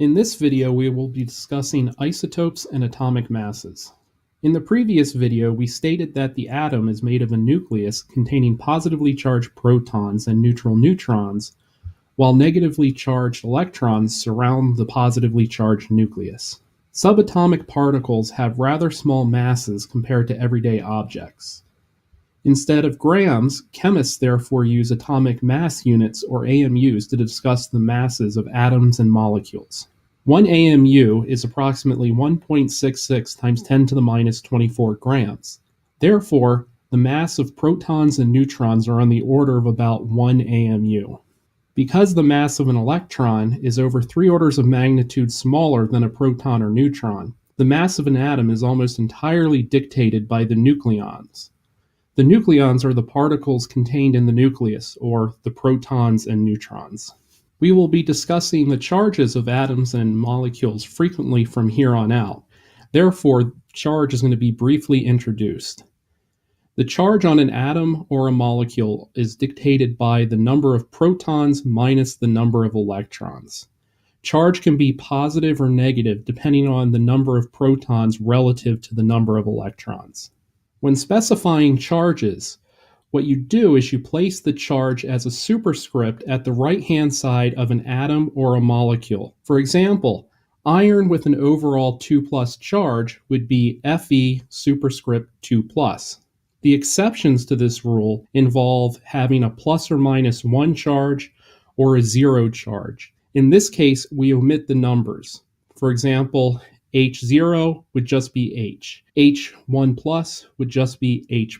In this video, we will be discussing isotopes and atomic masses. In the previous video, we stated that the atom is made of a nucleus containing positively charged protons and neutral neutrons, while negatively charged electrons surround the positively charged nucleus. Subatomic particles have rather small masses compared to everyday objects. Instead of grams, chemists therefore use atomic mass units, or AMUs, to discuss the masses of atoms and molecules. One AMU is approximately 1.66 times 10 to the minus 24 grams. Therefore, the mass of protons and neutrons are on the order of about 1 AMU. Because the mass of an electron is over 3 orders of magnitude smaller than a proton or neutron, the mass of an atom is almost entirely dictated by the nucleons. The nucleons are the particles contained in the nucleus, or the protons and neutrons. We will be discussing the charges of atoms and molecules frequently from here on out. Therefore, charge is going to be briefly introduced. The charge on an atom or a molecule is dictated by the number of protons minus the number of electrons. Charge can be positive or negative depending on the number of protons relative to the number of electrons. When specifying charges, what you do is you place the charge as a superscript at the right-hand side of an atom or a molecule. For example, iron with an overall 2+ charge would be Fe superscript 2+. The exceptions to this rule involve having a plus or minus 1 charge or a 0 charge. In this case, we omit the numbers. For example, H0 would just be H. H1+ would just be H+.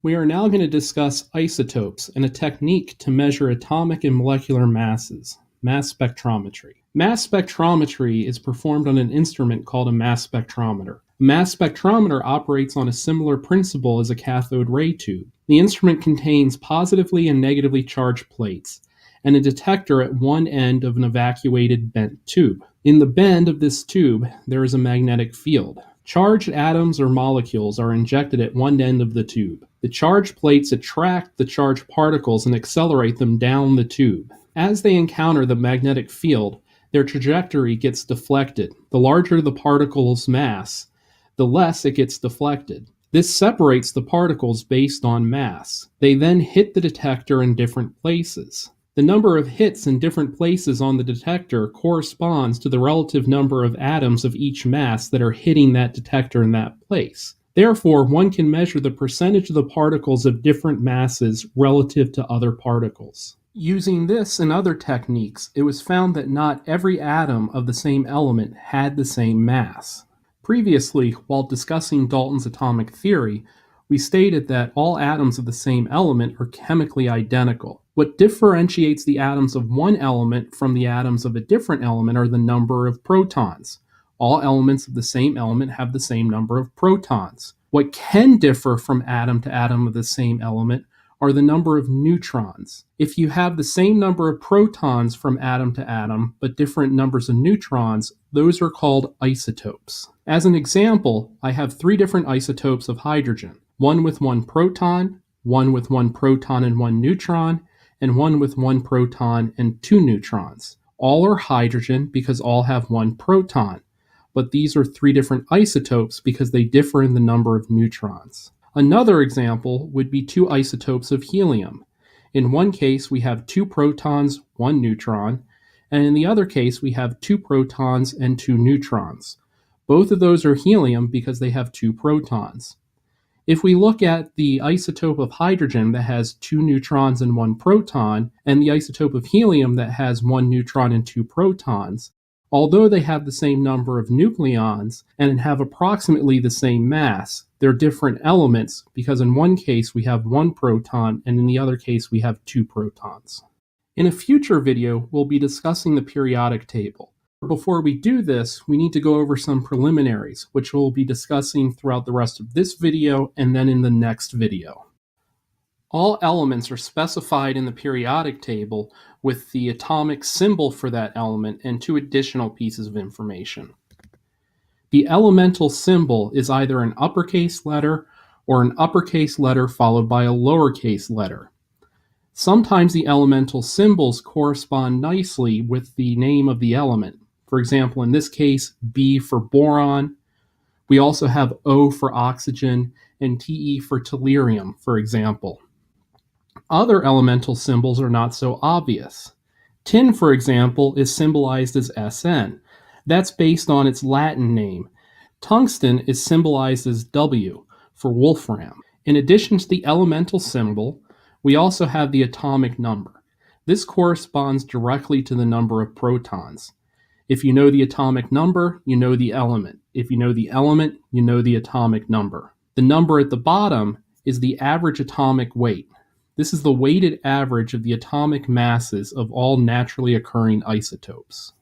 We are now going to discuss isotopes and a technique to measure atomic and molecular masses, mass spectrometry. Mass spectrometry is performed on an instrument called a mass spectrometer. A mass spectrometer operates on a similar principle as a cathode ray tube. The instrument contains positively and negatively charged plates and a detector at one end of an evacuated bent tube. In the bend of this tube, there is a magnetic field. Charged atoms or molecules are injected at one end of the tube. The charged plates attract the charged particles and accelerate them down the tube. As they encounter the magnetic field, their trajectory gets deflected. The larger the particle's mass, the less it gets deflected. This separates the particles based on mass. They then hit the detector in different places. The number of hits in different places on the detector corresponds to the relative number of atoms of each mass that are hitting that detector in that place. Therefore, one can measure the percentage of the particles of different masses relative to other particles. Using this and other techniques, it was found that not every atom of the same element had the same mass. Previously, while discussing Dalton's atomic theory, we stated that all atoms of the same element are chemically identical. What differentiates the atoms of one element from the atoms of a different element are the number of protons. All elements of the same element have the same number of protons. What can differ from atom to atom of the same element are the number of neutrons. If you have the same number of protons from atom to atom, but different numbers of neutrons, those are called isotopes. As an example, I have 3 different isotopes of hydrogen. One with 1 proton, one with 1 proton and 1 neutron, and one with 1 proton and 2 neutrons. All are hydrogen because all have 1 proton, but these are 3 different isotopes because they differ in the number of neutrons. Another example would be 2 isotopes of helium. In one case, we have 2 protons, 1 neutron, and in the other case, we have 2 protons and 2 neutrons. Both of those are helium because they have 2 protons. If we look at the isotope of hydrogen that has 2 neutrons and 1 proton, and the isotope of helium that has 1 neutron and 2 protons, although they have the same number of nucleons and have approximately the same mass, they're different elements because in one case we have 1 proton and in the other case we have 2 protons. In a future video, we'll be discussing the periodic table. Before we do this, we need to go over some preliminaries, which we'll be discussing throughout the rest of this video and then in the next video. All elements are specified in the periodic table with the atomic symbol for that element and 2 additional pieces of information. The elemental symbol is either an uppercase letter or an uppercase letter followed by a lowercase letter. Sometimes the elemental symbols correspond nicely with the name of the element. For example, in this case, B for boron. We also have O for oxygen and Te for tellurium, for example. Other elemental symbols are not so obvious. Tin, for example, is symbolized as Sn. That's based on its Latin name. Tungsten is symbolized as W for wolfram. In addition to the elemental symbol, we also have the atomic number. This corresponds directly to the number of protons. If you know the atomic number, you know the element. If you know the element, you know the atomic number. The number at the bottom is the average atomic weight. This is the weighted average of the atomic masses of all naturally occurring isotopes.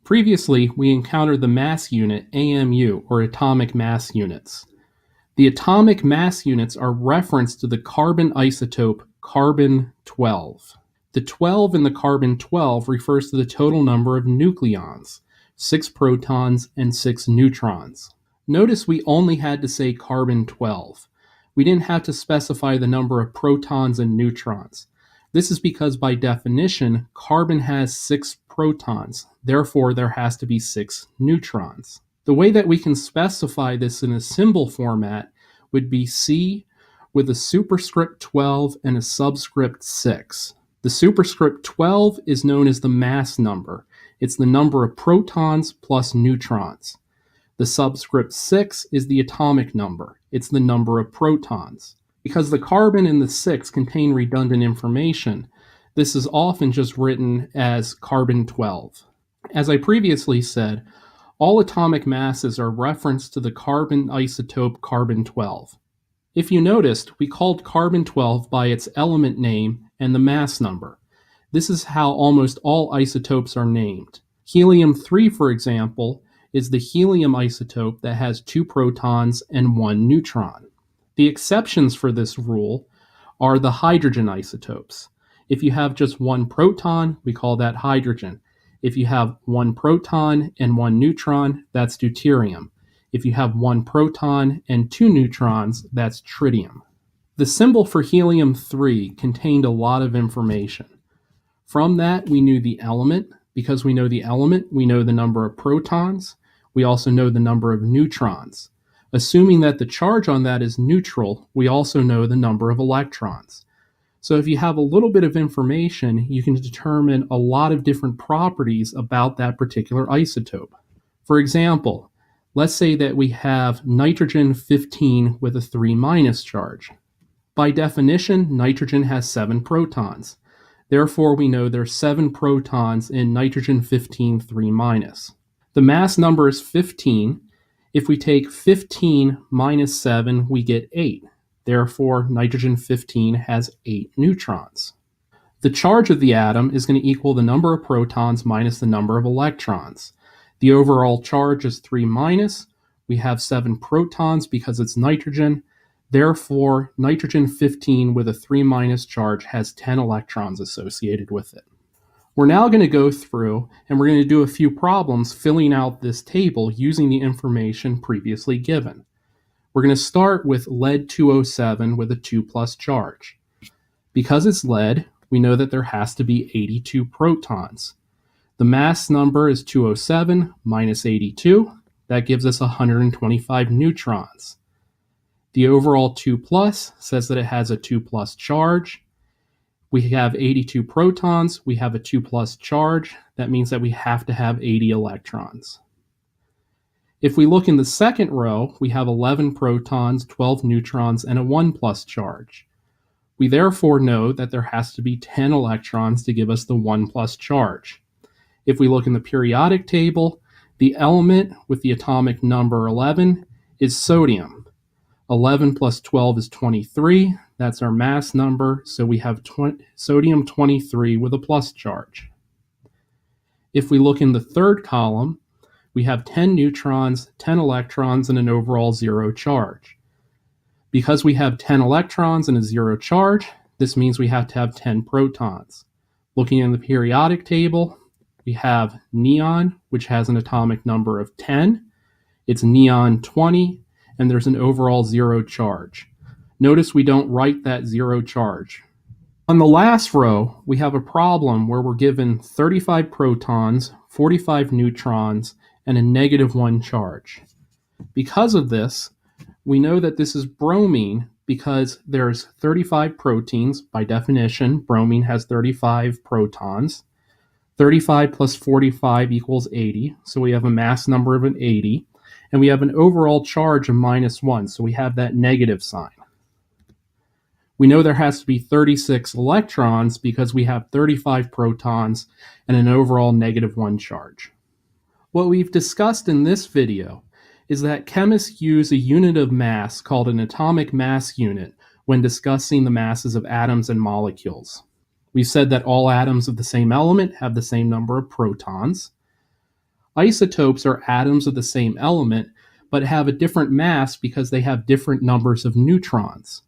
Previously, we encountered the mass unit AMU, or atomic mass units. The atomic mass units are referenced to the carbon isotope carbon-12. The 12 in the carbon-12 refers to the total number of nucleons, 6 protons and 6 neutrons. Notice we only had to say carbon-12. We didn't have to specify the number of protons and neutrons. This is because by definition, carbon has 6 protons, therefore there has to be 6 neutrons. The way that we can specify this in a symbol format would be C with a superscript 12 and a subscript 6. The superscript 12 is known as the mass number. It's the number of protons plus neutrons. The subscript 6 is the atomic number. It's the number of protons. Because the carbon and the 6 contain redundant information, this is often just written as carbon-12. As I previously said, all atomic masses are referenced to the carbon isotope carbon-12. If you noticed, we called carbon-12 by its element name and the mass number. This is how almost all isotopes are named. Helium-3, for example, is the helium isotope that has 2 protons and 1 neutron. The exceptions for this rule are the hydrogen isotopes. If you have just 1 proton, we call that hydrogen. If you have 1 proton and 1 neutron, that's deuterium. If you have 1 proton and 2 neutrons, that's tritium. The symbol for helium-3 contained a lot of information. From that, we knew the element. Because we know the element, we know the number of protons. We also know the number of neutrons. Assuming that the charge on that is neutral, we also know the number of electrons. So if you have a little bit of information, you can determine a lot of different properties about that particular isotope. For example, let's say that we have nitrogen-15 with a 3- charge. By definition, nitrogen has 7 protons. Therefore, we know there's 7 protons in nitrogen-15 3-. The mass number is 15. If we take 15 minus 7, we get 8. Therefore, nitrogen-15 has 8 neutrons. The charge of the atom is going to equal the number of protons minus the number of electrons. The overall charge is 3-. We have 7 protons because it's nitrogen. Therefore, nitrogen-15 with a 3- charge has 10 electrons associated with it. We're now going to go through and we're going to do a few problems filling out this table using the information previously given. We're going to start with lead-207 with a 2+ charge. Because it's lead, we know that there has to be 82 protons. The mass number is 207 minus 82. That gives us 125 neutrons. The overall 2+ says that it has a 2+ charge. We have 82 protons. We have a 2+ charge. That means that we have to have 80 electrons. If we look in the second row, we have 11 protons, 12 neutrons, and a 1+ charge. We therefore know that there has to be 10 electrons to give us the 1+ charge. If we look in the periodic table, the element with the atomic number 11 is sodium. 11 plus 12 is 23. That's our mass number, so we have sodium-23 with a plus charge. If we look in the third column, we have 10 neutrons, 10 electrons, and an overall 0 charge. Because we have 10 electrons and a 0 charge, this means we have to have 10 protons. Looking in the periodic table, we have neon, which has an atomic number of 10. It's neon-20, and there's an overall 0 charge. Notice we don't write that 0 charge. On the last row, we have a problem where we're given 35 protons, 45 neutrons, and a -1 charge. Because of this, we know that this is bromine because there's 35 proteins. By definition, bromine has 35 protons. 35 plus 45 equals 80, so we have a mass number of an 80, and we have an overall charge of -1, so we have that negative sign. We know there has to be 36 electrons because we have 35 protons and an overall -1 charge. What we've discussed in this video is that chemists use a unit of mass called an atomic mass unit when discussing the masses of atoms and molecules. We've said that all atoms of the same element have the same number of protons. Isotopes are atoms of the same element, but have a different mass because they have different numbers of neutrons.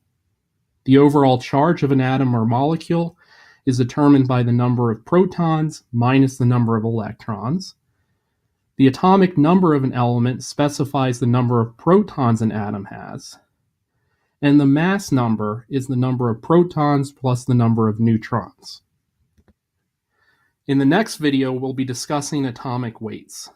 The overall charge of an atom or molecule is determined by the number of protons minus the number of electrons. The atomic number of an element specifies the number of protons an atom has. And the mass number is the number of protons plus the number of neutrons. In the next video, we'll be discussing atomic weights.